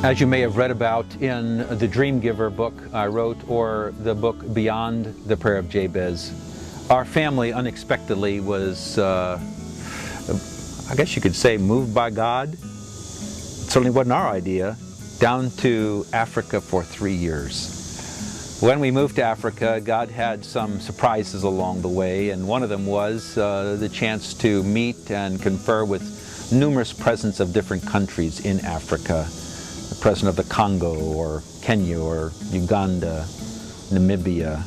As you may have read about in the Dream Giver book I wrote, or the book Beyond the Prayer of Jabez, our family unexpectedly was, I guess you could say, moved by God. It certainly wasn't our idea, down to Africa for 3 years. When we moved to Africa, God had some surprises along the way, and one of them was the chance to meet and confer with numerous presidents of different countries in Africa. The president of the Congo, or Kenya, or Uganda, Namibia,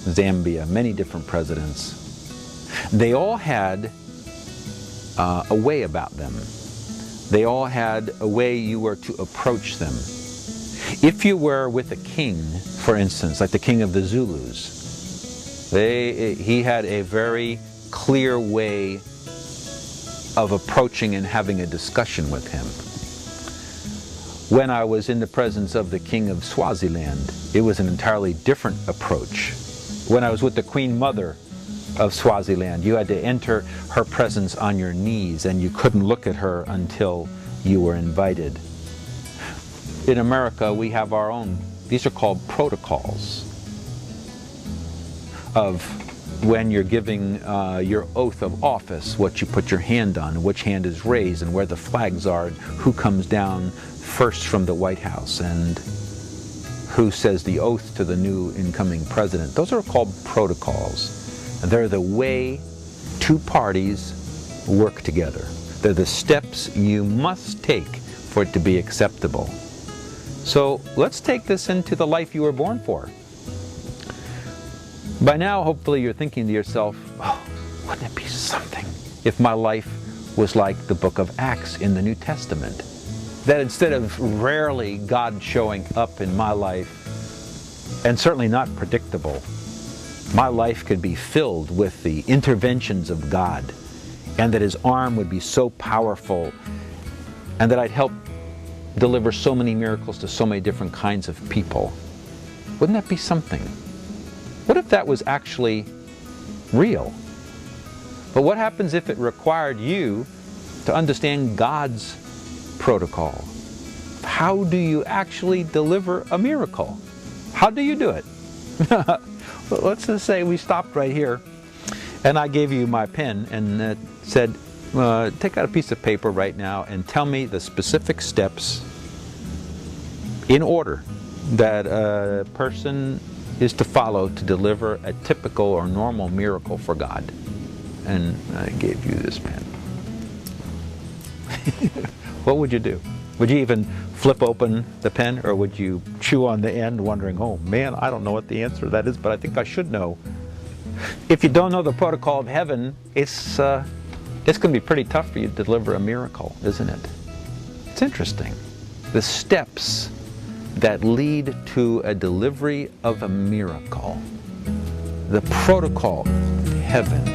Zambia, many different presidents. They all had a way about them. They all had a way you were to approach them. If you were with a king, for instance, like the king of the Zulus, he had a very clear way of approaching and having a discussion with him. When I was in the presence of the king of Swaziland, it was an entirely different approach. When I was with the Queen Mother of Swaziland, you had to enter her presence on your knees, and you couldn't look at her until you were invited. In America, we have our own, these are called protocols, of when you're giving your oath of office, what you put your hand on, which hand is raised, and where the flags are, and who comes down first from the White House, and who says the oath to the new incoming president. Those are called protocols. And they're the way two parties work together. They're the steps you must take for it to be acceptable. So let's take this into the life you were born for. By now, hopefully you're thinking to yourself, oh, wouldn't it be something if my life was like the book of Acts in the New Testament? That instead of rarely God showing up in my life, and certainly not predictable, my life could be filled with the interventions of God, and that His arm would be so powerful, and that I'd help deliver so many miracles to so many different kinds of people. Wouldn't that be something? What if that was actually real? But what happens if it required you to understand God's protocol? How do you actually deliver a miracle? How do you do it? Let's just say we stopped right here, and I gave you my pen and said, take out a piece of paper right now and tell me the specific steps in order that a person is to follow to deliver a typical or normal miracle for God. And I gave you this pen. What would you do? Would you even flip open the pen, or would you chew on the end wondering, oh man, I don't know what the answer to that is, but I think I should know. If you don't know the protocol of heaven, it's going to be pretty tough for you to deliver a miracle, isn't it? It's interesting. The steps that lead to a delivery of a miracle. The protocol of heaven.